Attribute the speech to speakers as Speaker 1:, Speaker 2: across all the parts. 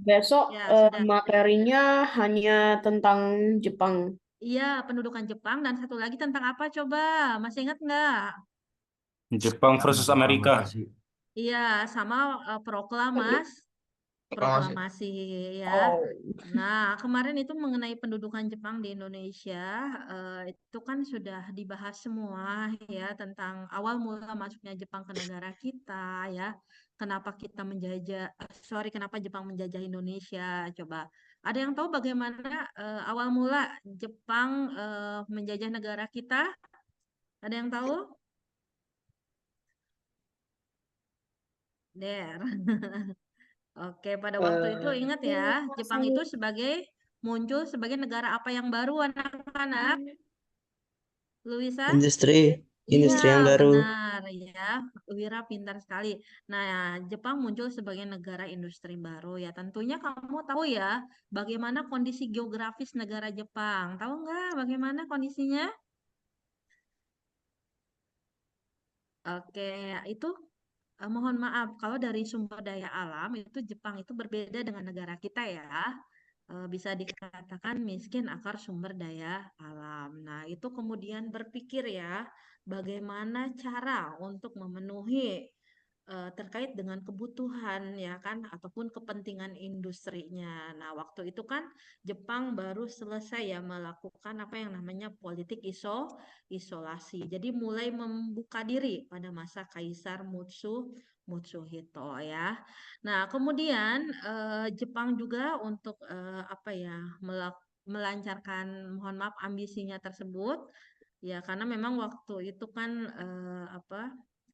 Speaker 1: besok
Speaker 2: Ya, sudah.
Speaker 1: materinya hanya tentang Jepang.
Speaker 2: Iya, pendudukan Jepang dan satu lagi tentang apa coba? Masih ingat nggak?
Speaker 3: Jepang versus Amerika.
Speaker 2: Iya, sama proklamasi ya.
Speaker 1: Oh.
Speaker 2: Nah, kemarin itu mengenai pendudukan Jepang di Indonesia, itu kan sudah dibahas semua ya tentang awal mula masuknya Jepang ke negara kita ya. Kenapa kita kenapa Jepang menjajah Indonesia? Coba, ada yang tahu bagaimana awal mula Jepang menjajah negara kita? Ada yang tahu? Der. Oke, pada waktu itu ingat ya, Jepang itu muncul sebagai negara apa yang baru, anak-anak? Luisa? Iya,
Speaker 4: Industri yang baru.
Speaker 2: benar ya. Wira pintar sekali. Nah, Jepang muncul sebagai negara industri baru ya. Tentunya kamu tahu ya, bagaimana kondisi geografis negara Jepang. Tahu nggak bagaimana kondisinya? Oke, itu mohon maaf kalau dari sumber daya alam itu Jepang itu berbeda dengan negara kita ya. Bisa dikatakan miskin akar sumber daya alam. Nah, itu kemudian berpikir ya, bagaimana cara untuk memenuhi terkait dengan kebutuhan ya kan ataupun kepentingan industrinya. Nah, waktu itu kan Jepang baru selesai ya melakukan apa yang namanya politik isolasi. Jadi mulai membuka diri pada masa Kaisar Mutsuhito ya. Nah, kemudian Jepang juga untuk apa ya melancarkan mohon maaf ambisinya tersebut ya karena memang waktu itu kan apa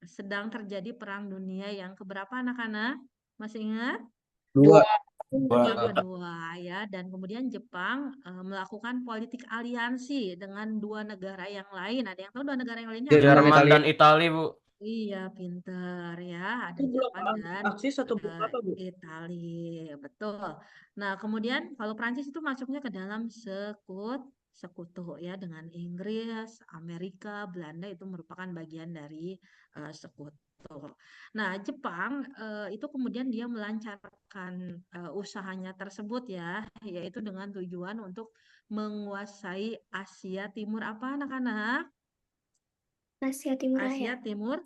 Speaker 2: sedang terjadi Perang Dunia yang keberapa anak-anak? Masih ingat?
Speaker 4: Dua.
Speaker 2: Yang kedua ya dan kemudian Jepang melakukan politik aliansi dengan dua negara yang lain. Ada yang tahu dua negara yang lainnya apa?
Speaker 3: Jerman dan Italia, Bu.
Speaker 2: Iya, pinter ya. Ada
Speaker 1: Itu blok
Speaker 2: Jerman dan
Speaker 1: aksis atau blok apa, Bu?
Speaker 2: Italia, betul. Nah, kemudian kalau Prancis itu masuknya ke dalam sekutu ya dengan Inggris, Amerika, Belanda itu merupakan bagian dari sekutu. Nah, Jepang itu kemudian dia melancarkan usahanya tersebut ya, yaitu dengan tujuan untuk menguasai Asia Timur apa anak-anak?
Speaker 5: Asia Timur
Speaker 2: Asia
Speaker 5: Raya.
Speaker 2: Timur,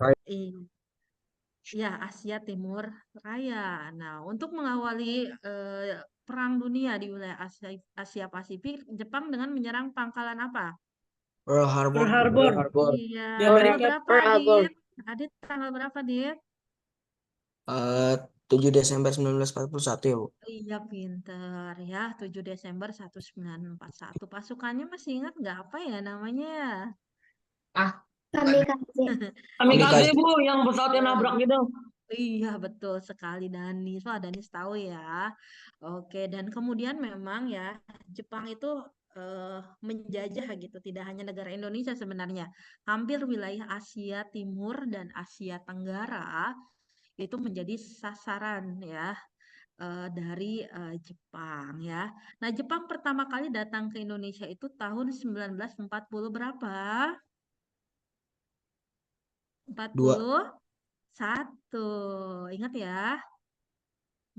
Speaker 2: ya Asia Timur Raya. Nah, untuk mengawali Perang Dunia di wilayah Asia Pasifik, Jepang dengan menyerang pangkalan apa?
Speaker 4: Pearl Harbor.
Speaker 1: Pearl Harbor.
Speaker 2: Iya,
Speaker 1: Di
Speaker 2: tanggal
Speaker 1: Amerika,
Speaker 2: berapa,
Speaker 1: Pearl Harbor.
Speaker 2: Adit? Adit, tanggal berapa, Dit?
Speaker 4: Eh, 7 Desember 1941 ya, Bu.
Speaker 2: Iya, pinter ya. 7 Desember 1941. Pasukannya masih ingat nggak apa ya namanya?
Speaker 5: Kamikaze.
Speaker 1: Kamikaze,
Speaker 4: Kamikaze.
Speaker 1: Bu, yang pesawatnya nabrak gitu.
Speaker 2: Iya, betul sekali Danis. Wah, Danis tahu ya. Oke, dan kemudian memang ya Jepang itu menjajah gitu, tidak hanya negara Indonesia sebenarnya. Hampir wilayah Asia Timur dan Asia Tenggara itu menjadi sasaran ya dari Jepang ya. Nah, Jepang pertama kali datang ke Indonesia itu tahun 1940 berapa?
Speaker 4: Dua.
Speaker 2: 41. Ingat ya.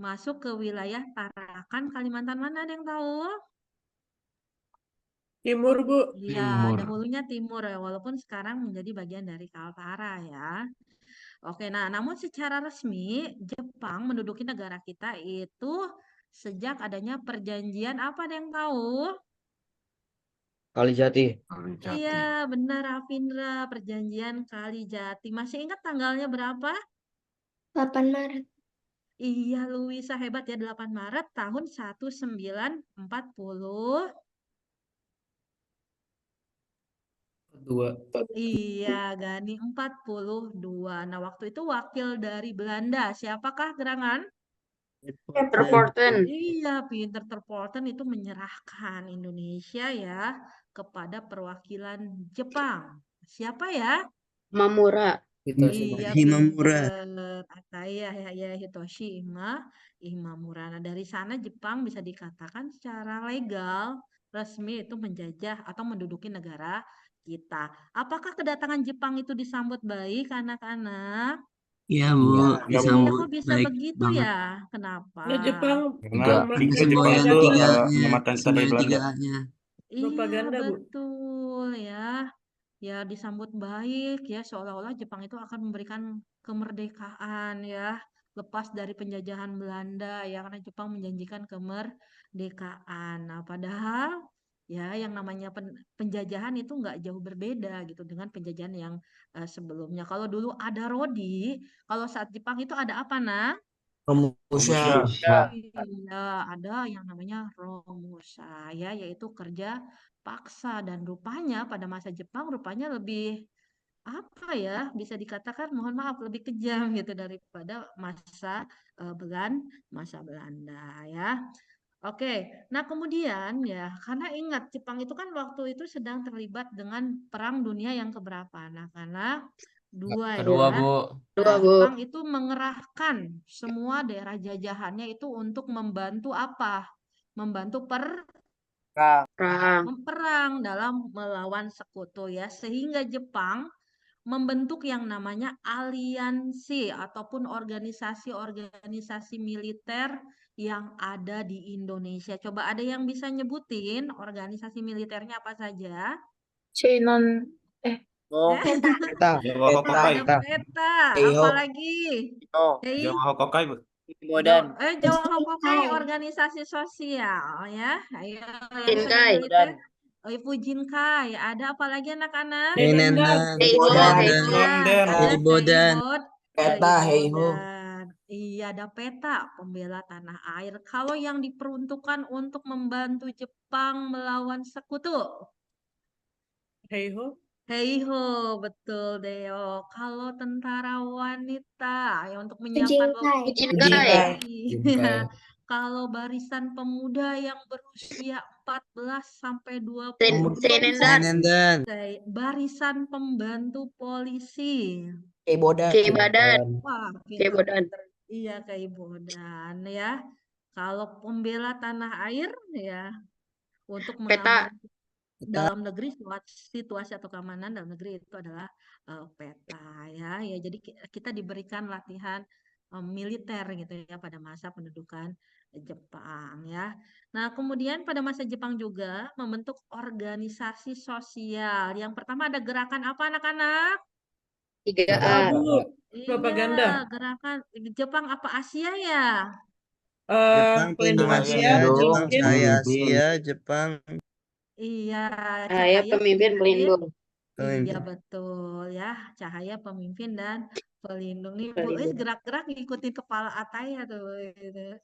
Speaker 2: Masuk ke wilayah Tarakan, Kalimantan mana ada yang tahu?
Speaker 1: Timur, Bu.
Speaker 2: Iya,
Speaker 3: Timur.
Speaker 2: dahulunya timur ya, walaupun sekarang menjadi bagian dari Kaltara ya. Oke, nah namun secara resmi Jepang menduduki negara kita itu sejak adanya perjanjian apa ada yang tahu?
Speaker 4: Kalijati.
Speaker 2: Iya, benar Afindra, perjanjian Kalijati. Masih ingat tanggalnya berapa?
Speaker 5: 8 Maret.
Speaker 2: Iya, Luisa hebat ya, 8 Maret tahun 1940.
Speaker 4: Dua.
Speaker 2: Iya, Gani 42. Nah, waktu itu wakil dari Belanda. Siapakah gerangan?
Speaker 1: Terporten.
Speaker 2: Iya, Peter Terpoorten itu menyerahkan Indonesia ya kepada perwakilan Jepang. Siapa ya?
Speaker 1: Mamura.
Speaker 2: Iya,
Speaker 4: Himamura.
Speaker 2: pinter. Ataya ya Hitoshi Imamura. Nah, dari sana Jepang bisa dikatakan secara legal resmi itu menjajah atau menduduki negara kita. Apakah kedatangan Jepang itu disambut baik anak-anak?
Speaker 4: Iya, Bu.
Speaker 3: Enggak,
Speaker 2: Iya,
Speaker 3: Bu.
Speaker 4: Disambut
Speaker 2: kok bisa
Speaker 4: baik
Speaker 2: begitu
Speaker 4: banget.
Speaker 2: ya? Kenapa?
Speaker 1: Nah, Jepang
Speaker 3: Karena
Speaker 4: Karena
Speaker 3: itu Jepang
Speaker 4: semboyan
Speaker 3: itu
Speaker 4: tiganya,
Speaker 3: menyelamatkan kita dari
Speaker 4: semboyan
Speaker 3: Belanda.
Speaker 4: 3A-nya.
Speaker 2: Iya,
Speaker 1: propaganda, Bu.
Speaker 2: betul ya. Ya, disambut baik ya, seolah-olah Jepang itu akan memberikan kemerdekaan ya, lepas dari penjajahan Belanda ya, karena Jepang menjanjikan kemerdekaan. Nah, padahal ya yang namanya penjajahan itu nggak jauh berbeda gitu dengan penjajahan yang sebelumnya. Kalau dulu ada Rodi, kalau saat Jepang itu ada apa, nah?
Speaker 4: Romusha.
Speaker 3: Romusha.
Speaker 2: Iya, ada yang namanya Romusha ya, yaitu kerja paksa dan rupanya pada masa Jepang rupanya lebih apa ya, bisa dikatakan mohon maaf lebih kejam gitu daripada masa Belanda ya. Oke, nah kemudian ya karena ingat Jepang itu kan waktu itu sedang terlibat dengan Perang Dunia yang keberapa. Nah, karena dua
Speaker 3: Kedua,
Speaker 2: ya.
Speaker 3: Bu.
Speaker 1: Dua,
Speaker 2: Nah,
Speaker 1: Bu.
Speaker 2: Jepang itu mengerahkan semua daerah jajahannya itu untuk membantu apa? Membantu
Speaker 1: Perang.
Speaker 2: perang dalam melawan sekutu ya. Sehingga Jepang membentuk yang namanya aliansi ataupun organisasi-organisasi militer yang ada di Indonesia. Coba ada yang bisa nyebutin organisasi militernya apa saja?
Speaker 1: Chinon.
Speaker 2: Eh,
Speaker 4: Peta.
Speaker 3: Jawa Hokokai.
Speaker 2: ada peta,
Speaker 4: Heiho.
Speaker 2: apalagi? Hei,
Speaker 3: Jawa Hokokai, Bu.
Speaker 2: Jawa Hokokai organisasi sosial ya. Ayo yang sudah
Speaker 1: Jinkai.
Speaker 2: militer. Fujinkai. Ada apa lagi anak-anak?
Speaker 4: Heinenan.
Speaker 1: Heiho,
Speaker 4: Heinenan.
Speaker 3: Heibodan.
Speaker 2: Ada
Speaker 4: Heibodan. Peta, heiho.
Speaker 2: Heibodan. Iya, ada peta pembela tanah air. Kalau yang diperuntukkan untuk membantu Jepang melawan sekutu.
Speaker 1: Heiho.
Speaker 2: Heiho, betul Deo. Kalau tentara wanita ya untuk menyiapkan
Speaker 5: Jinkai.
Speaker 1: Jinkai.
Speaker 3: Jinkai.
Speaker 2: Kalau barisan pemuda yang berusia 14 sampai 20
Speaker 1: Senendan.
Speaker 4: Heinenan.
Speaker 2: barisan pembantu polisi.
Speaker 4: Heibodan.
Speaker 1: Keibadan.
Speaker 2: Wah,
Speaker 1: Keibodan.
Speaker 2: iya Keibodan ya. Kalau pembela tanah air ya untuk
Speaker 1: Peta.
Speaker 2: mengamankan dalam negeri situasi atau keamanan dalam negeri itu adalah peta ya. Ya jadi kita diberikan latihan militer gitu ya pada masa pendudukan Jepang ya. Nah, kemudian pada masa Jepang juga membentuk organisasi sosial. Yang pertama ada gerakan apa anak-anak?
Speaker 1: 3A.
Speaker 2: Iya,
Speaker 1: Propaganda.
Speaker 2: gerakan Jepang apa Asia ya?
Speaker 4: Jepang
Speaker 1: Pelindung
Speaker 4: pelindung
Speaker 1: Asia.
Speaker 4: Asia, Jepang
Speaker 1: Pemimpin.
Speaker 4: cahaya
Speaker 3: Pemimpin.
Speaker 4: Asia, Jepang
Speaker 2: Iya,
Speaker 1: Saya
Speaker 2: cahaya
Speaker 1: pemimpin pelindung.
Speaker 2: Iya
Speaker 4: pemimpin.
Speaker 2: betul ya, cahaya pemimpin dan pelindung nih Bu.
Speaker 1: Pelindung.
Speaker 2: Gerak-gerak ngikutin kepala Ataya tuh gitu.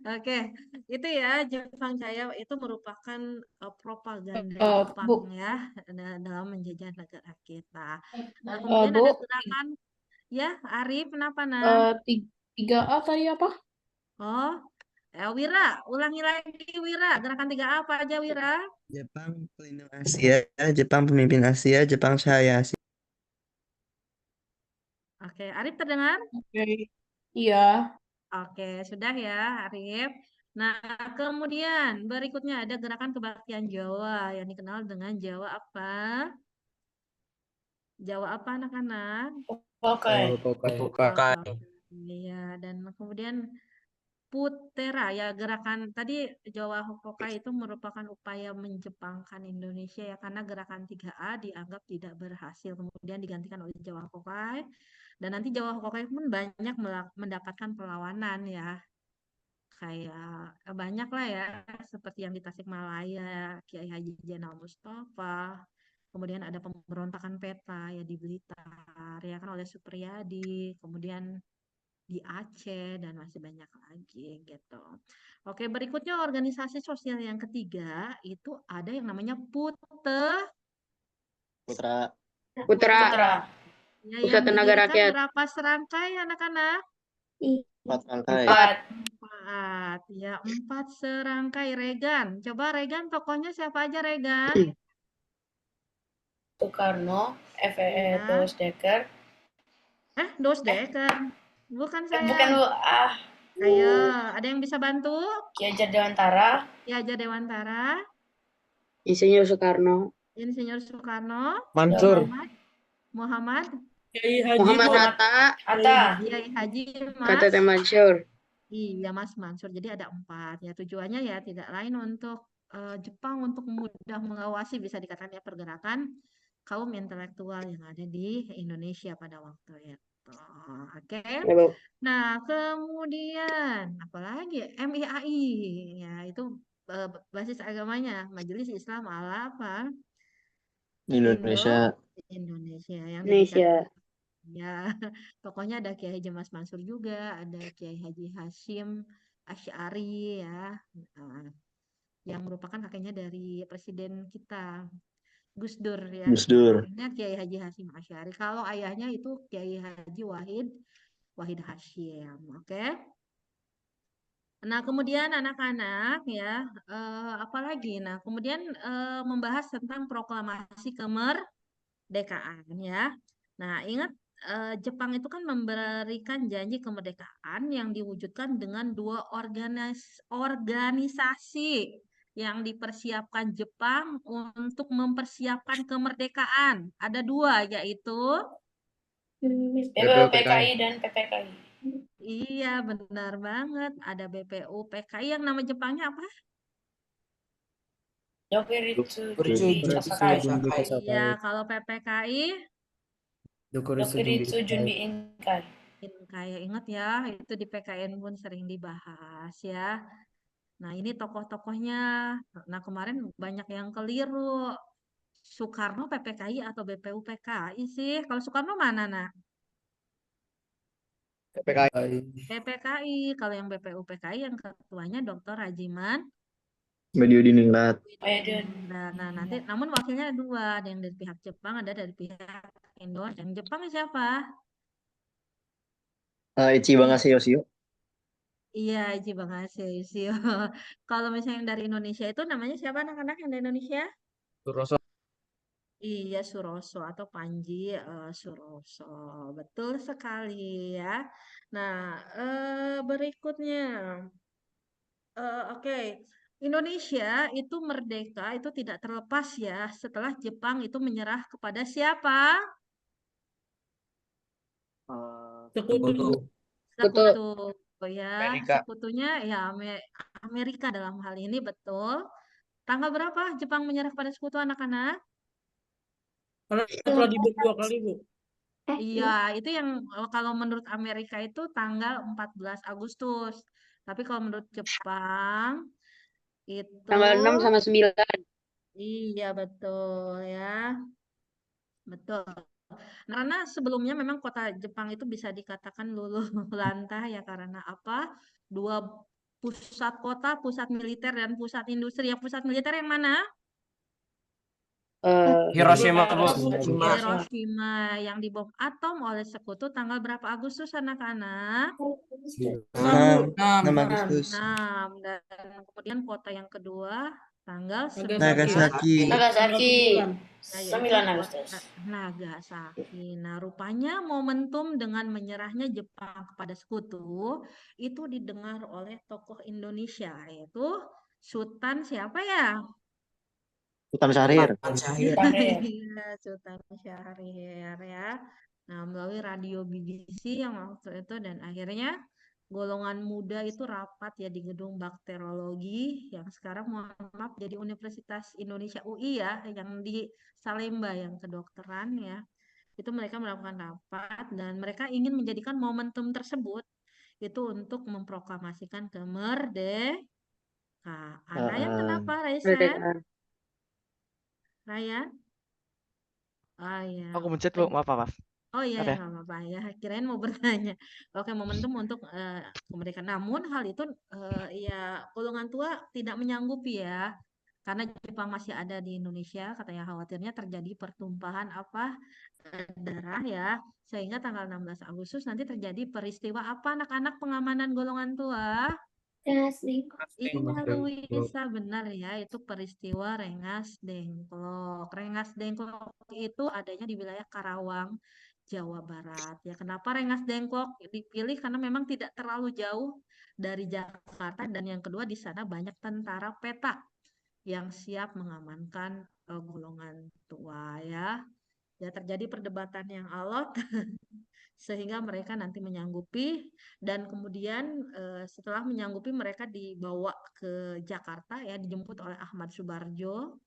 Speaker 2: Oke, itu ya Jepang Jaya itu merupakan propaganda Jepang
Speaker 6: Bu,
Speaker 2: ya dalam menjajah negara kita. Nah, kemudian
Speaker 6: Bu,
Speaker 2: ada gerakan ya, Arif kenapa nah?
Speaker 6: 3A tadi apa?
Speaker 2: Oh, Wira, ulangi lagi Wira, gerakan 3A apa aja Wira?
Speaker 4: Jepang pelindung Asia, Jepang pemimpin Asia, Jepang cahaya Asia.
Speaker 2: Oke, Arif terdengar?
Speaker 6: Oke. Iya.
Speaker 2: Oke, sudah ya, Arif. Nah, kemudian berikutnya ada gerakan kebaktian Jawa yang dikenal dengan Jawa apa? Jawa apa anak-anak?
Speaker 6: Oke.
Speaker 2: Oke, iya, dan kemudian Putera ya gerakan tadi Jawa Hokokai itu merupakan upaya menjepangkan Indonesia ya karena gerakan 3A dianggap tidak berhasil kemudian digantikan oleh Jawa Hokokai dan nanti Jawa Hokokai pun banyak mendapatkan perlawanan ya kayak banyak lah ya seperti yang di Tasikmalaya Kiai Haji Zainal Mustafa kemudian ada pemberontakan peta ya di Blitar ya kan oleh Supriyadi kemudian di Aceh dan masih banyak lagi gitu. Oke, berikutnya organisasi sosial yang ketiga itu ada yang namanya
Speaker 1: Putra.
Speaker 2: ya,
Speaker 1: Pusat
Speaker 2: yang
Speaker 1: Tenaga
Speaker 2: didirikan
Speaker 1: Rakyat.
Speaker 2: berapa serangkai anak-anak?
Speaker 1: 4.
Speaker 2: 4. Ya, 4 serangkai Regan. Coba Regan tokohnya siapa aja Regan?
Speaker 6: Soekarno,
Speaker 2: Iya.
Speaker 6: Dekker.
Speaker 2: Dosdeker. Bukan saya.
Speaker 6: Bukan Bu,
Speaker 2: Ayo, ada yang bisa bantu?
Speaker 6: Ki Hajar Dewantara.
Speaker 2: Ki Hajar Dewantara.
Speaker 1: Insinyur Soekarno.
Speaker 2: Insinyur Soekarno.
Speaker 4: Mansur.
Speaker 2: Muhammad.
Speaker 7: Kiai Haji
Speaker 6: Muhammad
Speaker 7: Bu.
Speaker 6: Hatta. Hatta.
Speaker 2: Kiai Haji
Speaker 6: Kata
Speaker 2: Mas.
Speaker 6: Mansur.
Speaker 2: Iya, Mas Mansur. Jadi ada 4 ya. Tujuannya ya tidak lain untuk Jepang untuk mudah mengawasi bisa dikatakan ya pergerakan kaum intelektual yang ada di Indonesia pada waktu itu. Oke.
Speaker 6: Ya, Bu.
Speaker 2: Nah, kemudian apalagi MIAI ya itu basis agamanya Majelis Islam Ala apa?
Speaker 4: Indonesia.
Speaker 2: Indonesia yang
Speaker 6: Indonesia.
Speaker 2: ya, tokohnya ada Kiai Haji Mas Mansur juga, ada Kiai Haji Hashim Asy'ari ya, yang merupakan kakeknya dari presiden kita, Gus Dur ya.
Speaker 4: Gus Dur.
Speaker 2: Ayahnya Kiai Haji Hashim Asy'ari. Kalau ayahnya itu Kiai Haji Wahid Hasyim, oke? Nah, kemudian anak-anak ya, apalagi? Nah, kemudian membahas tentang proklamasi kemerdekaan ya. Nah, ingat Jepang itu kan memberikan janji kemerdekaan yang diwujudkan dengan 2 organisasi yang dipersiapkan Jepang untuk mempersiapkan kemerdekaan. Ada 2 yaitu
Speaker 6: BPUPKI dan PPKI.
Speaker 2: iya benar banget ada BPUPKI yang nama Jepangnya apa?
Speaker 6: Yokiritsu
Speaker 3: Yokiritsu
Speaker 6: Sakai.
Speaker 2: Iya, kalau PPKI
Speaker 6: Yokiritsu Junbi Inkai.
Speaker 2: kayak ingat ya, itu di PKN pun sering dibahas ya. Nah, ini tokoh-tokohnya. Nah, kemarin banyak yang keliru. Soekarno PPKI atau BPUPKI sih? Kalau Soekarno mana, nak? PPKI. Kalau yang BPUPKI yang ketuanya Dr. Rajiman
Speaker 4: Badiudiningrat.
Speaker 2: Nah, nanti namun wakilnya 2, ada yang dari pihak Jepang, ada dari pihak Indonesia. Yang Jepang siapa?
Speaker 4: Ichiban Yoshio.
Speaker 2: Iya, Ichi Bangasio. Kalau misalnya yang dari Indonesia itu namanya siapa anak-anak yang dari Indonesia?
Speaker 3: Suroso.
Speaker 2: Iya, Suroso atau Panji Suroso. Betul sekali ya. Nah, berikutnya. Oke. Indonesia itu merdeka itu tidak terlepas ya setelah Jepang itu menyerah kepada siapa?
Speaker 7: Sekutu.
Speaker 2: Sekutu ya.
Speaker 3: Amerika.
Speaker 2: Sekutunya ya Amerika dalam hal ini betul. Tanggal berapa Jepang menyerah kepada sekutu anak-anak?
Speaker 7: Karena telah dibom 2 kali, Bu.
Speaker 2: Iya, itu yang kalau menurut Amerika itu tanggal 14 Agustus. Tapi kalau menurut Jepang itu
Speaker 6: Tanggal 6 sama 9.
Speaker 2: iya betul ya. Betul. Karena sebelumnya memang kota Jepang itu bisa dikatakan luluh lantah ya karena apa? 2 pusat kota, pusat militer dan pusat industri. Yang pusat militer yang mana?
Speaker 3: Hiroshima, Bu.
Speaker 2: Hiroshima yang dibom atom oleh sekutu tanggal berapa Agustus anak-anak?
Speaker 4: 6 Agustus.
Speaker 2: 6. Dan kemudian kota yang kedua tanggal 11
Speaker 4: Nagasaki.
Speaker 6: Nagasaki.
Speaker 2: Nah, yaitu
Speaker 6: 9 Agustus.
Speaker 2: Nagasaki. Nah, rupanya momentum dengan menyerahnya Jepang kepada sekutu itu didengar oleh tokoh Indonesia yaitu Sultan siapa ya?
Speaker 4: Sultan Syahrir.
Speaker 2: Iya, Sultan Syahrir ya. Nah, melalui radio BBC yang waktu itu dan akhirnya golongan muda itu rapat ya di gedung bakteriologi yang sekarang mohon maaf jadi Universitas Indonesia UI ya yang di Salemba yang kedokteran ya. Itu mereka melakukan rapat dan mereka ingin menjadikan momentum tersebut itu untuk memproklamasikan kemerdekaan. Ryan kenapa, Raisan? Ryan? Oh iya.
Speaker 8: Aku mencet, Bu. Maaf.
Speaker 2: Oh iya,
Speaker 8: Maaf
Speaker 2: ya
Speaker 8: ya.
Speaker 2: nggak apa-apa ya. Kirain mau bertanya. Oke, momentum untuk kemerdekaan. Namun hal itu ya golongan tua tidak menyanggupi ya, karena Jepang masih ada di Indonesia. Katanya khawatirnya terjadi pertumpahan darah ya, sehingga tanggal 16 Agustus nanti terjadi peristiwa apa anak-anak pengamanan golongan tua? Iya, Luisa benar ya, itu peristiwa Rengas Dengklok. Rengas Dengklok itu adanya di wilayah Karawang, Jawa Barat. Ya, kenapa Rengas Dengklok dipilih? Karena memang tidak terlalu jauh dari Jakarta dan yang kedua di sana banyak tentara peta yang siap mengamankan golongan tua ya. Ya terjadi perdebatan yang alot sehingga mereka nanti menyanggupi dan kemudian setelah menyanggupi mereka dibawa ke Jakarta ya dijemput oleh Ahmad Subarjo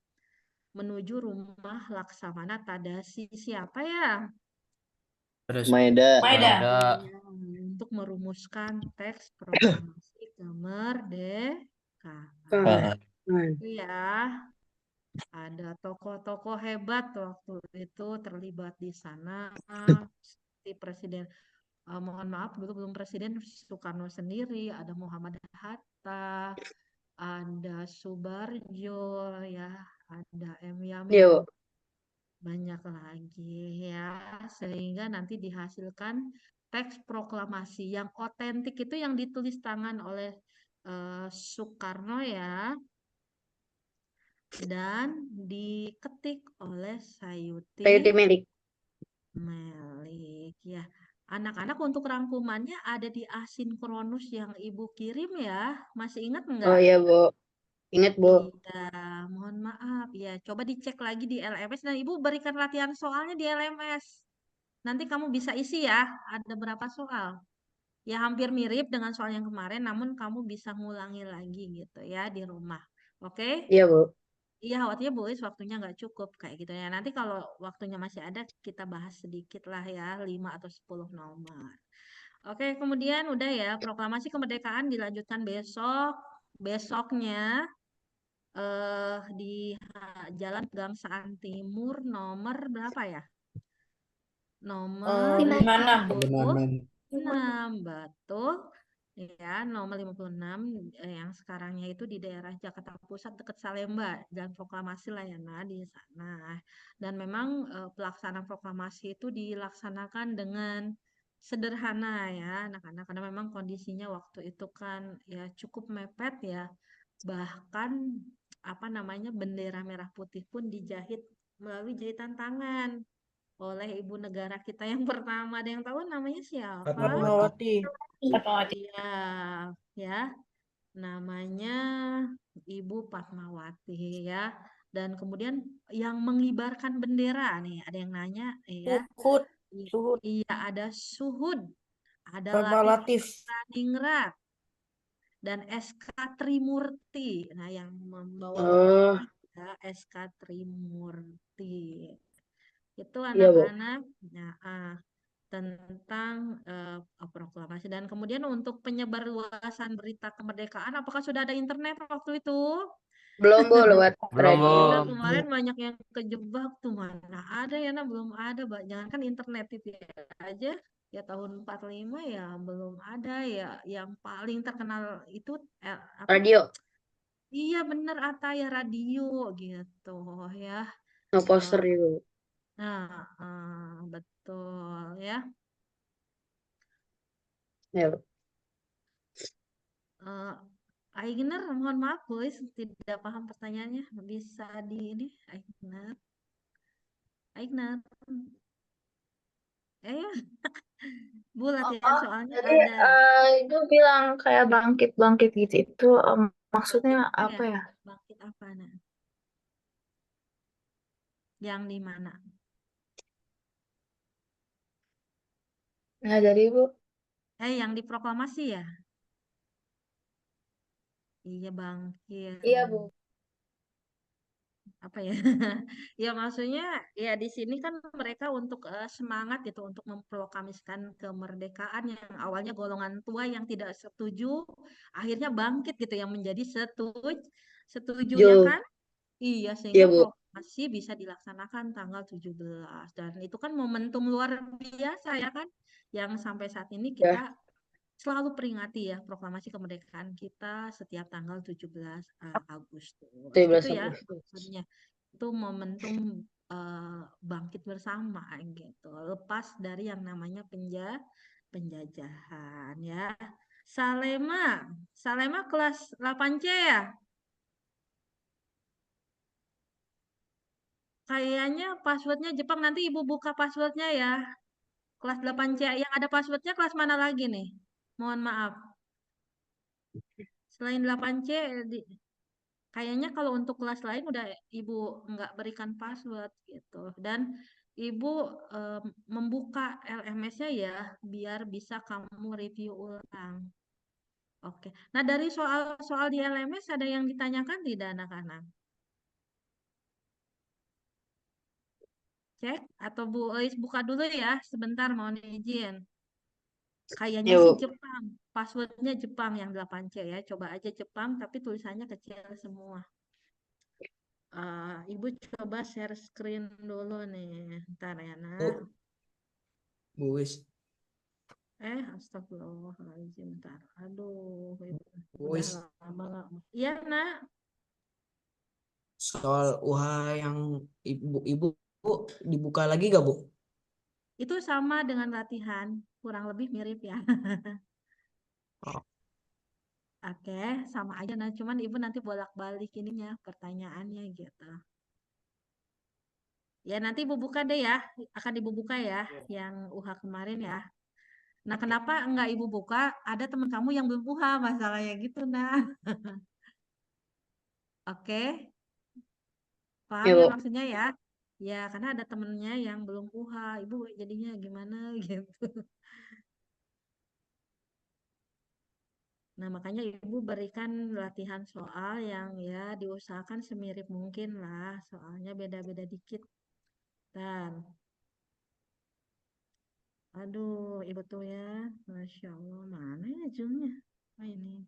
Speaker 2: menuju rumah Laksamana Tadasi siapa ya?
Speaker 3: Ada
Speaker 6: Maeda.
Speaker 3: Maeda.
Speaker 2: Ya, untuk merumuskan teks proklamasi kemerdekaan. Iya, ada tokoh-tokoh hebat waktu itu terlibat di sana seperti Presiden mohon maaf dulu belum Presiden Soekarno sendiri, ada Muhammad Hatta, ada Subarjo ya, ada M. Yamin,
Speaker 6: Iya, Bu.
Speaker 2: banyak lagi ya, sehingga nanti dihasilkan teks proklamasi yang otentik itu yang ditulis tangan oleh Soekarno ya, dan diketik oleh Sayuti
Speaker 6: Sayuti Melik.
Speaker 2: Melik ya. Anak-anak untuk rangkumannya ada di asinkronus yang Ibu kirim ya. Masih ingat
Speaker 6: Oh
Speaker 2: enggak?
Speaker 6: iya, Bu. Ingat, Bu.
Speaker 2: Iya, mohon maaf ya. Coba dicek lagi di LMS dan Ibu berikan latihan soalnya di LMS. Nanti kamu bisa isi ya. Ada berapa soal? Ya hampir mirip dengan soal yang kemarin, namun kamu bisa ngulangi lagi gitu ya di rumah. Oke?
Speaker 6: Iya, Bu.
Speaker 2: Iya, khawatirnya Bu Is waktunya nggak cukup kayak gitu ya. Nanti kalau waktunya masih ada, kita bahas sedikit lah ya, 5 atau 10 nomor. Oke, kemudian udah ya, proklamasi kemerdekaan dilanjutkan besok. Besoknya di Jalan Gangsaan Timur nomor berapa ya? Nomor
Speaker 6: 56.
Speaker 2: 56, betul. Ya, nomor 56 yang sekarangnya itu di daerah Jakarta Pusat dekat Salemba dan proklamasi lah ya nah di sana. Dan memang pelaksanaan proklamasi itu dilaksanakan dengan sederhana ya anak-anak karena memang kondisinya waktu itu kan ya cukup mepet ya. Bahkan apa namanya bendera merah putih pun dijahit melalui jahitan tangan oleh ibu negara kita yang pertama. Ada yang tahu namanya siapa?
Speaker 7: Fatmawati.
Speaker 6: Fatmawati.
Speaker 2: Iya, ya, namanya Ibu Fatmawati ya. Dan kemudian yang mengibarkan bendera nih, ada yang nanya, ya.
Speaker 7: Suhud.
Speaker 2: Iya, ada Suhud, ada
Speaker 7: Sama
Speaker 2: Latif
Speaker 7: Latif.
Speaker 2: Radingrat, dan SK Trimurti. Nah, yang membawa
Speaker 6: Oh,
Speaker 2: bendera SK Trimurti. Itu
Speaker 6: iya, Bu.
Speaker 2: anak-anak. Nah, tentang proklamasi dan kemudian untuk penyebarluasan berita kemerdekaan apakah sudah ada internet waktu itu?
Speaker 6: Belum, Bu, lewat
Speaker 3: Belum, Bu.
Speaker 6: radio.
Speaker 2: Kita kemarin banyak yang kejebak tuh mana ada ya nah belum ada jangankan internet itu aja ya tahun 45 ya belum ada ya yang paling terkenal itu apa?
Speaker 6: Radio.
Speaker 2: Iya bener Ataya radio gitu ya.
Speaker 6: No poster itu.
Speaker 2: Nah, betul ya.
Speaker 6: Ya, Bu.
Speaker 2: Aigner, mohon maaf, boys, tidak paham pertanyaannya. Bisa di ini, Aigner. Aigner. Ya, Bu, latihan soalnya
Speaker 8: Jadi
Speaker 2: ada.
Speaker 8: itu bilang kayak bangkit-bangkit gitu itu maksudnya apa ya?
Speaker 2: Bangkit apa, nah? Yang di mana?
Speaker 8: Nah dari Bu.
Speaker 2: Yang diproklamasi ya? Iya, bangkit.
Speaker 8: Iya Bu.
Speaker 2: Apa ya? Ya maksudnya ya di sini kan mereka untuk semangat gitu untuk memproklamasikan kemerdekaan yang awalnya golongan tua yang tidak setuju akhirnya bangkit gitu yang menjadi setuju ya
Speaker 6: Jo.
Speaker 2: kan? Iya
Speaker 6: Iya,
Speaker 2: sehingga
Speaker 6: Bu.
Speaker 2: proklamasi bisa dilaksanakan tanggal 17 dan itu kan momentum luar biasa ya kan yang sampai saat ini kita selalu peringati ya proklamasi kemerdekaan kita setiap tanggal 17 Agustus.
Speaker 6: 17
Speaker 2: Itu ya
Speaker 6: Agustus.
Speaker 2: maksudnya. Itu momentum bangkit bersama gitu. Lepas dari yang namanya penjajahan ya. Salema kelas 8C ya? Kayaknya passwordnya Jepang nanti Ibu buka passwordnya ya. Kelas 8C yang ada passwordnya kelas mana lagi nih? Mohon maaf. Selain 8C, kayaknya kalau untuk kelas lain udah Ibu nggak berikan password gitu. Dan Ibu membuka LMS-nya ya, biar bisa kamu review ulang. Oke. Nah, dari soal-soal di LMS ada yang ditanyakan tidak anak-anak? Cek atau Bu Eis buka dulu ya, sebentar mohon izin. Kayaknya
Speaker 6: Ya,
Speaker 2: sih
Speaker 6: Bu.
Speaker 2: Jepang, passwordnya Jepang yang 8C ya. Coba aja Jepang, tapi tulisannya kecil semua. Ibu coba share screen dulu nih, ntar ya nak.
Speaker 3: Bu Wis.
Speaker 2: Astagfirullahaladzim, ntar. Aduh, Ibu
Speaker 3: Bu
Speaker 2: udah
Speaker 3: Wis.
Speaker 2: lama nggak. Iya nak.
Speaker 3: Soal UH yang ibu dibuka lagi gak, Bu?
Speaker 2: Itu sama dengan latihan, kurang lebih mirip ya.
Speaker 3: Oh.
Speaker 2: Oke, sama aja nah, cuman ibu nanti bolak-balik ininya pertanyaannya gitu. Ya nanti ibu buka deh ya, akan ibu buka ya, yang UH kemarin ya. Nah kenapa enggak ibu buka? Ada teman kamu yang belum UH masalahnya gitu nah. Oke, paham
Speaker 6: Ya,
Speaker 2: ya
Speaker 6: Bu.
Speaker 2: maksudnya ya? Ya karena ada temennya yang belum UH, ibu jadinya gimana gitu. Nah, makanya Ibu berikan latihan soal yang ya diusahakan semirip mungkin lah, soalnya beda-beda dikit. Dan, aduh, Ibu tuh ya, Masya Allah, mana ya zoomnya? Oh, ini.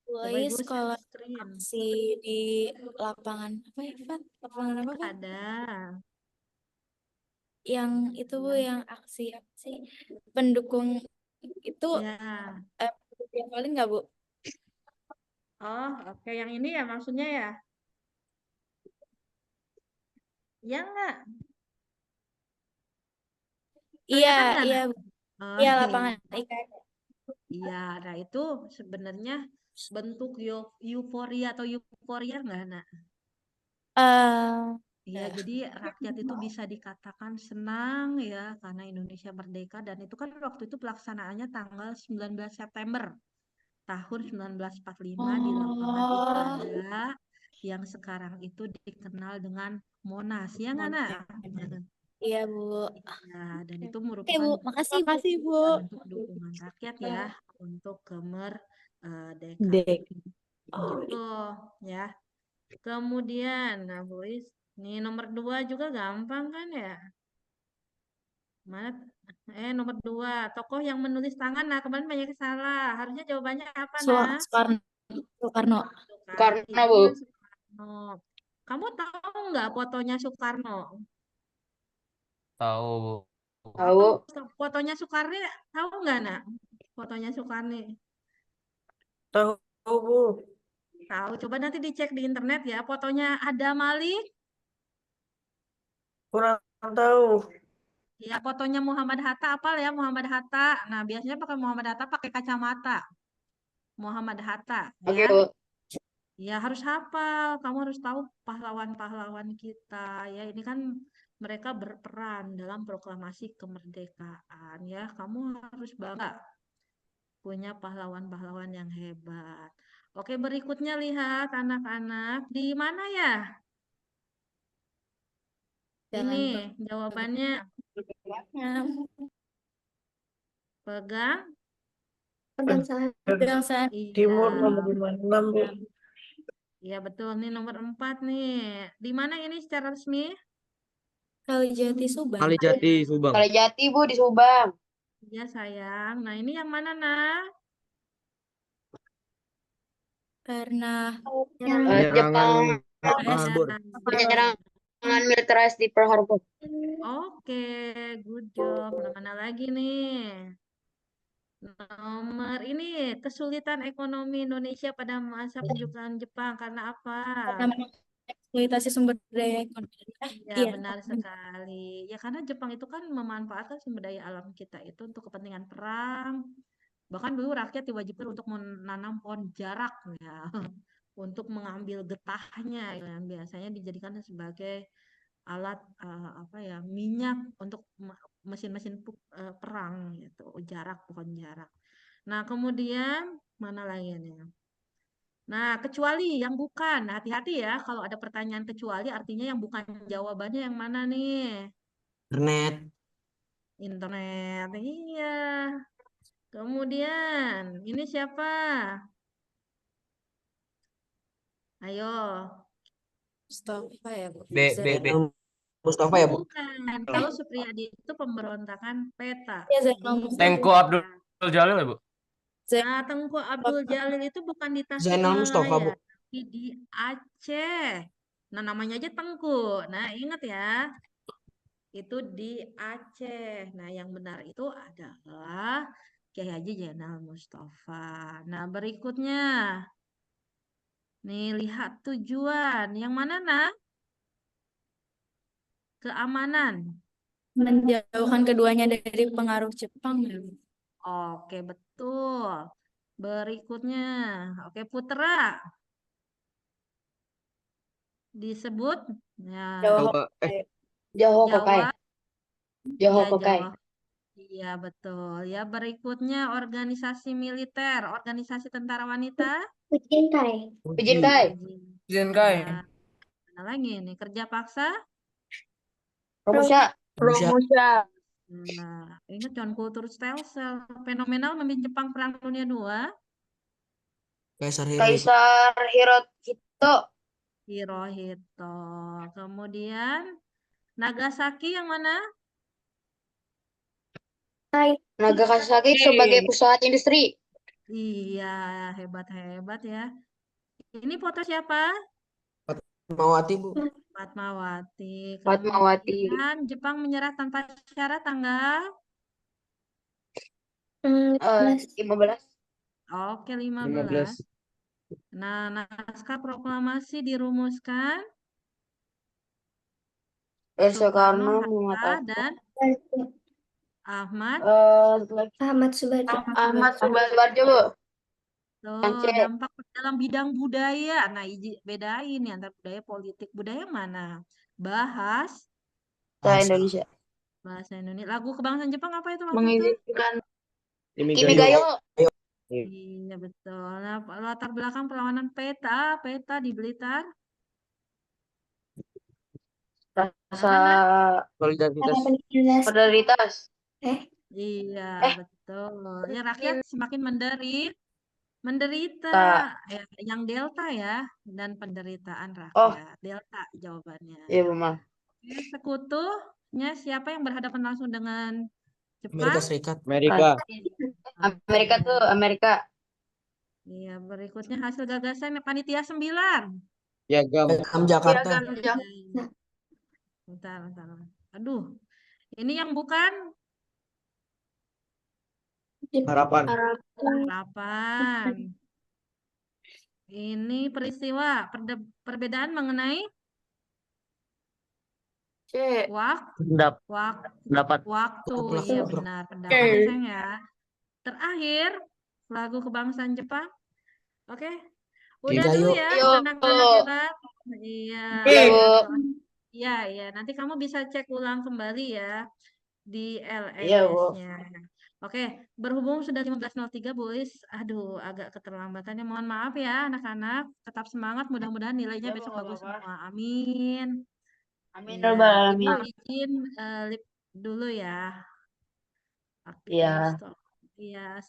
Speaker 2: Coba Ibu
Speaker 9: Guys,
Speaker 2: share
Speaker 9: kalau
Speaker 2: screen.
Speaker 9: aksi di lapangan apa ya, Fat? Lapangan apa, Fat?
Speaker 2: Ada.
Speaker 9: Yang itu Bu, yang aksi apa sih? Pendukung itu
Speaker 2: Ya.
Speaker 9: paling nggak Bu?
Speaker 2: Oh, oke. Yang ini ya maksudnya ya? Ya enggak?
Speaker 9: Iya,
Speaker 2: Kelihatan nggak,
Speaker 9: iya,
Speaker 2: Nak?
Speaker 9: Bu.
Speaker 2: Oh,
Speaker 9: Iya,
Speaker 2: iya.
Speaker 9: lapangan IKN.
Speaker 2: Iya, nah itu sebenarnya bentuk euforia atau euforia enggak, Nak? Iya, jadi rakyat itu bisa dikatakan senang ya karena Indonesia merdeka dan itu kan waktu itu pelaksanaannya tanggal 19 September tahun 1945 di lapangan
Speaker 9: Oh,
Speaker 2: Ikada yang sekarang itu dikenal dengan Monas. Ya nggak, Nak?
Speaker 9: iya Bu.
Speaker 2: Ya, dan itu
Speaker 9: Oke
Speaker 2: merupakan
Speaker 9: Bu, makasih Bu.
Speaker 2: bentuk dukungan rakyat ya untuk kemerdekaan.
Speaker 9: Dek.
Speaker 2: Gitu ya. Kemudian, nah boys, nih nomor 2 juga gampang kan ya? Mana? Nomor 2, tokoh yang menulis tangan. Nah, kemarin banyak yang salah. Harusnya jawabannya apa, nah?
Speaker 9: Soekarno. Soekarno.
Speaker 6: Karena,
Speaker 2: Iya,
Speaker 6: Bu.
Speaker 2: Soekarno. Kamu tahu nggak fotonya Soekarno?
Speaker 3: Tahu, Bu.
Speaker 6: Tahu.
Speaker 2: Fotonya Soekarno, tahu nggak, nak? Fotonya Soekarno.
Speaker 7: Tahu, Bu.
Speaker 2: Tahu, coba nanti dicek di internet ya. Fotonya ada Malik.
Speaker 7: Kurang tahu.
Speaker 2: Ya, fotonya Muhammad Hatta, apal ya Muhammad Hatta. Nah, biasanya pakai Muhammad Hatta pakai kacamata. Muhammad Hatta,
Speaker 6: Oke,
Speaker 2: ya.
Speaker 6: Bu.
Speaker 2: Ya, harus hafal. Kamu harus tahu pahlawan-pahlawan kita. Ya, ini kan mereka berperan dalam proklamasi kemerdekaan. Ya, kamu harus bangga punya pahlawan-pahlawan yang hebat. Oke, berikutnya lihat anak-anak. Di mana ya?
Speaker 9: Jangan
Speaker 2: Ini jawabannya pegang.
Speaker 5: Pegang saham.
Speaker 9: Pegang
Speaker 7: Timur
Speaker 2: Iya.
Speaker 7: nomor 56, Bu.
Speaker 2: Iya betul nih nomor 4 nih. Di mana ini secara resmi?
Speaker 9: Kalijati Subang.
Speaker 3: Kalijati, Subang.
Speaker 6: Kalijati, Bu, di Subang.
Speaker 2: Iya sayang. Nah ini yang mana nah?
Speaker 9: Karena
Speaker 6: Jepang.
Speaker 3: Penyerangan Pearl Harbor.
Speaker 6: Penyerangan militeris di Pearl Harbor.
Speaker 2: Oke, good job. Nah, mana lagi nih? Nomor ini kesulitan ekonomi Indonesia pada masa penjajahan Jepang karena apa?
Speaker 9: karena eksploitasi sumber daya ekonomi.
Speaker 2: Ya
Speaker 9: Iya.
Speaker 2: benar sekali. Ya karena Jepang itu kan memanfaatkan sumber daya alam kita itu untuk kepentingan perang. Bahkan dulu rakyat diwajibkan untuk menanam pohon jarak ya, untuk mengambil getahnya yang biasanya dijadikan sebagai alat apa ya minyak untuk mesin-mesin perang gitu, jarak pohon jarak. Nah kemudian mana lagi nih? Nah kecuali yang bukan, hati-hati ya kalau ada pertanyaan kecuali artinya yang bukan jawabannya yang mana nih?
Speaker 3: Internet.
Speaker 2: Internet. Iya. Kemudian, ini siapa? Ayo.
Speaker 9: Mustafa ya, Bu.
Speaker 10: B.
Speaker 3: Zainal Mustafa ya, Bu?
Speaker 2: Bukan. Kalau Supriyadi itu pemberontakan peta.
Speaker 9: Ya, Zainal
Speaker 2: Iya.
Speaker 9: Mustafa.
Speaker 10: Tengku Abdul Jalil ya, Bu?
Speaker 2: Nah, Tengku Abdul Jalil itu bukan di
Speaker 3: Zainal Mustafa, Bu.
Speaker 2: Tasikmalaya, tapi di Aceh. Nah, namanya aja Tengku. Nah, ingat ya, itu di Aceh. Nah, yang benar itu adalah Kiai Haji Zainal Mustafa. Nah, berikutnya. Nih, lihat tujuan. Yang mana, nak? Keamanan.
Speaker 9: Menjauhkan keduanya dari pengaruh Jepang ya, Bu.
Speaker 2: Oke, betul. Berikutnya. Oke, Putra. Disebut. Ya,
Speaker 6: Jawa
Speaker 2: Jawa.
Speaker 6: Kokai. Jawa
Speaker 2: Ya,
Speaker 6: Kokai.
Speaker 2: Jawa. Iya, betul. Ya, berikutnya organisasi militer, organisasi tentara wanita.
Speaker 5: Ujinkai.
Speaker 6: Ujinkai.
Speaker 10: Ujinkai.
Speaker 2: Ya, mana lagi nih? Kerja paksa.
Speaker 6: Romusha.
Speaker 8: Romusha.
Speaker 2: Nah, ingat John Kultur Stelsel. Fenomenal memimpin Jepang Perang Dunia II.
Speaker 3: Kaisar Hirohito.
Speaker 6: Kaisar Hirohito.
Speaker 2: Hirohito. Kemudian Nagasaki yang mana?
Speaker 6: Nagasaki sebagai pusat industri.
Speaker 2: Iya, hebat-hebat ya. Ini foto siapa?
Speaker 3: Fatmawati, Bu.
Speaker 2: Fatmawati.
Speaker 6: Fatmawati.
Speaker 2: Kemudian Jepang menyerah tanpa syarat tanggal.
Speaker 6: 15.
Speaker 2: Oke, 15. Nah, naskah proklamasi dirumuskan
Speaker 6: Soekarno
Speaker 2: Hatta
Speaker 6: mengatakan.
Speaker 2: dan Ahmad.
Speaker 5: Ahmad Subarjo.
Speaker 6: Ahmad Subarjo, Bu.
Speaker 2: Tuh,
Speaker 6: Aceh.
Speaker 2: dampak dalam bidang budaya. Nah, bedain nih antara budaya politik. Budaya mana? Bahasa
Speaker 6: Indonesia.
Speaker 2: Indonesia. Lagu kebangsaan Jepang apa itu waktu itu?
Speaker 6: Mengizinkan
Speaker 3: Imigayo.
Speaker 2: Iya, betul. Nah, latar belakang perlawanan peta di Blitar.
Speaker 6: rasa
Speaker 3: Solidaritas.
Speaker 6: solidaritas.
Speaker 2: Iya, betul. Ya, rakyat semakin menderita. Ya, yang delta ya, dan penderitaan rakyat. Delta jawabannya.
Speaker 6: Iya, Bu Ma.
Speaker 2: Oke, sekutunya siapa yang berhadapan langsung dengan
Speaker 3: Amerika
Speaker 2: Jepang?
Speaker 3: Serikat.
Speaker 6: Amerika tuh Amerika.
Speaker 2: Iya, berikutnya hasil gagasan Panitia 9.
Speaker 3: Piagam Jakarta.
Speaker 2: Bentar. Aduh, ini yang bukan
Speaker 3: Harapan.
Speaker 2: harapan. Ini peristiwa perbedaan mengenai waktu. Iya, benar, pendapat ya, sayang ya. Terakhir, lagu kebangsaan Jepang. Oke. Udah dulu ya, anak-anak. Iya. Iya, nanti kamu bisa cek ulang kembali ya di LMS-nya. Oke, berhubung sudah 15.03, Bu Is. Aduh, agak keterlambatannya. Mohon maaf ya, anak-anak. Tetap semangat, mudah-mudahan nilainya besok bagus semua. Amin.
Speaker 6: Amin.
Speaker 2: Ya, Ibu izin lip dulu ya. Oke,
Speaker 6: Iya.
Speaker 2: stop. Iya.